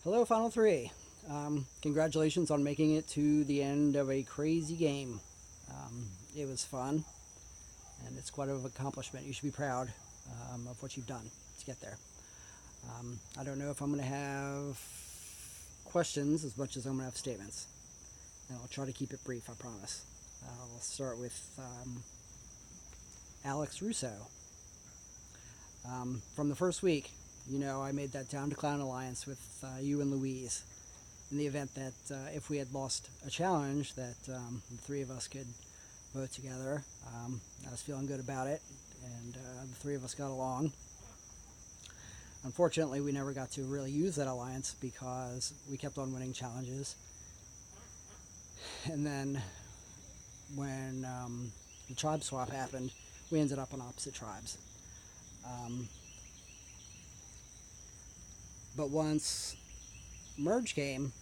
Hello, Final Three. Congratulations on making it to the end of a crazy game. It was fun, and it's quite an accomplishment. You should be proud of what you've done to get there. I don't know if I'm going to have questions as much as I'm going to have statements, and I'll try to keep it brief, I promise. I'll start with Alex Russo. From the first week, I made that Down to Clown alliance with you and Louise in the event that if we had lost a challenge that the three of us could vote together. I was feeling good about it, and the three of us got along. Unfortunately, we never got to really use that alliance because we kept on winning challenges. And then when the tribe swap happened, we ended up on opposite tribes. But once merge came,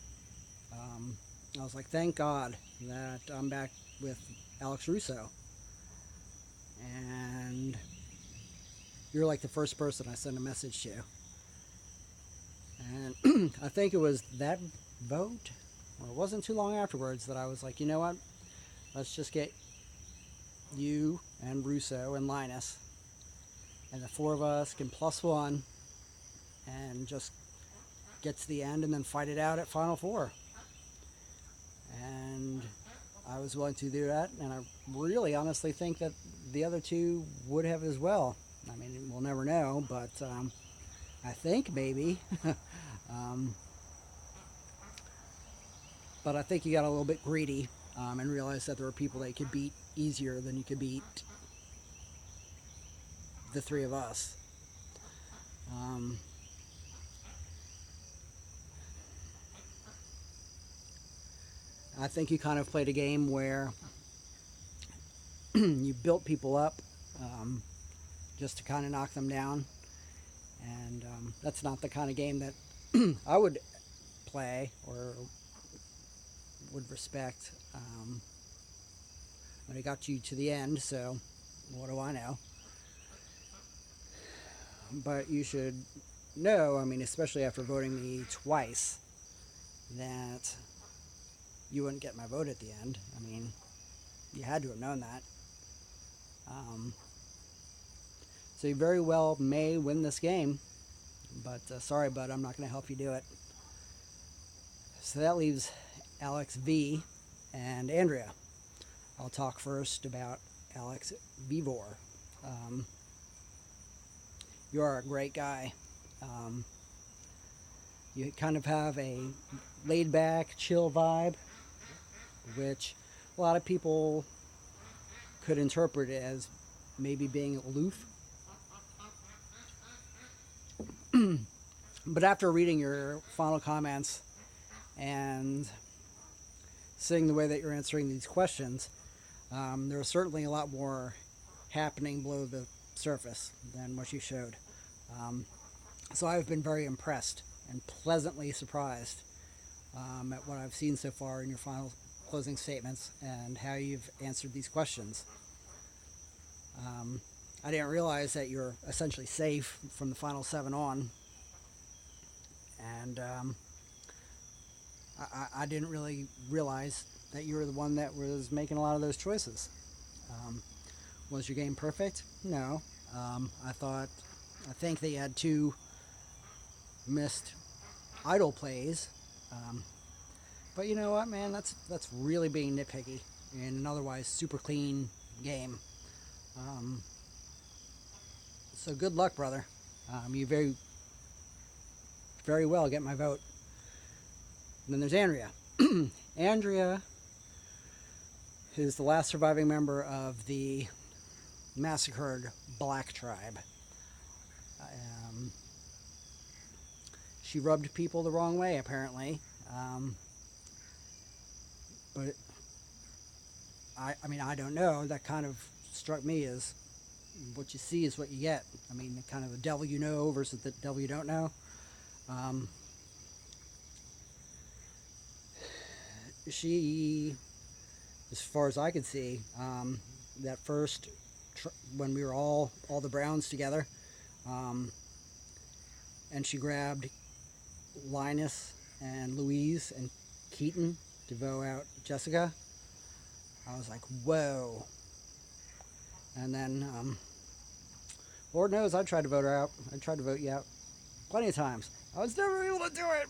I was like, thank God that I'm back with Alex Russo. And you're like the first person I sent a message to. And I think it was that vote, or it wasn't too long afterwards, that I was like, you know what? Let's just get you and Russo and Linus, and the four of us can plus one and just get to the end and then fight it out at Final Four. And I was willing to do that, and I really honestly think that the other two would have as well. I mean, we'll never know, but I think maybe. But I think you got a little bit greedy and realized that there were people that you could beat easier than you could beat the three of us. I think you kind of played a game where you built people up just to kind of knock them down. And that's not the kind of game that I would play or would respect. But it got you to the end, so what do I know? But you should know, I mean, especially after voting me twice, that you wouldn't get my vote at the end. I mean, you had to have known that. So you very well may win this game, but sorry, bud, I'm not going to help you do it. So that leaves Alex V and Andrea. I'll talk first about Alex Vivor. You are a great guy. You kind of have a laid-back, chill vibe, which a lot of people could interpret it as maybe being aloof. But after reading your final comments and seeing the way that you're answering these questions, there was certainly a lot more happening below the surface than what you showed. So I've been very impressed and pleasantly surprised at what I've seen so far in your final closing statements and how you've answered these questions. I didn't realize that you're essentially safe from the final 7 on. And I didn't really realize that you were the one that was making a lot of those choices. Was your game perfect? No. I think they had 2 missed idle plays. But you know what, man? That's really being nitpicky in an otherwise super clean game. So good luck, brother. You very, very well get my vote. And then there's Andrea. Andrea is the last surviving member of the massacred Black Tribe. She rubbed people the wrong way, apparently. But I mean, I don't know. That kind of struck me as what you see is what you get. I mean, kind of the devil you know versus the devil you don't know. She, as far as I could see, that first when we were all the Browns together, and she grabbed Linus and Louise and Keaton to vote out Jessica, I was like, whoa. And then, Lord knows I tried to vote her out. I tried to vote you out plenty of times. I was never able to do it.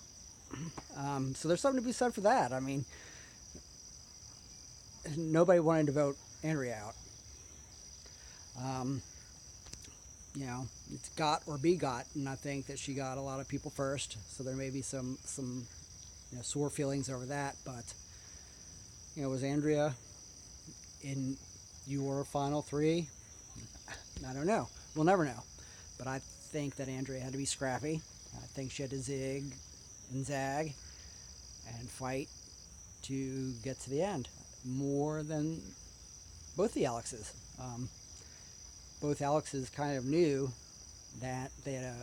So there's something to be said for that. I mean, nobody wanted to vote Andrea out. It's got or be got, and I think that she got a lot of people first. So there may be some sore feelings over that. But was Andrea in your final three? I don't know. We'll never know. But I think that Andrea had to be scrappy. I think she had to zig and zag and fight to get to the end more than both the Alexes. Both Alexes kind of knew that they had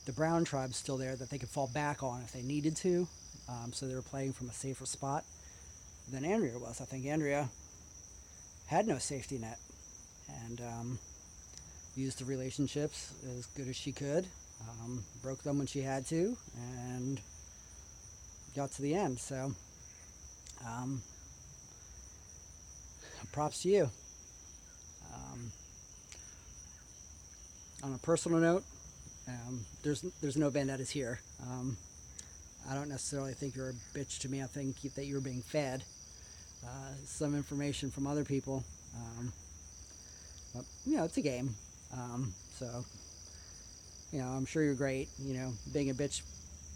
the Brown tribe still there that they could fall back on if they needed to. So they were playing from a safer spot than Andrea was. I think Andrea had no safety net and used the relationships as good as she could, broke them when she had to, and got to the end. So props to you. On a personal note, there's no vendettas here. I don't necessarily think you're a bitch to me. I think that you're being fed some information from other people. But, it's a game. So, I'm sure you're great. Being a bitch,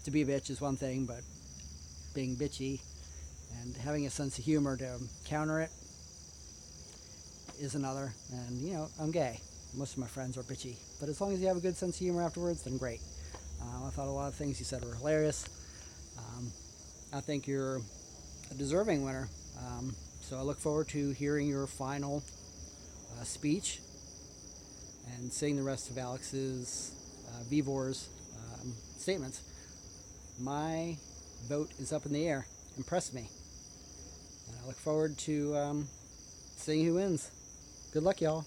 to be a bitch is one thing, but being bitchy and having a sense of humor to counter it is another. And, I'm gay. Most of my friends are bitchy. But as long as you have a good sense of humor afterwards, then great. I thought a lot of things you said were hilarious. I think you're a deserving winner. So I look forward to hearing your final speech and seeing the rest of Alex's, Vivor's statements. My vote is up in the air. Impress me. And I look forward to seeing who wins. Good luck, y'all.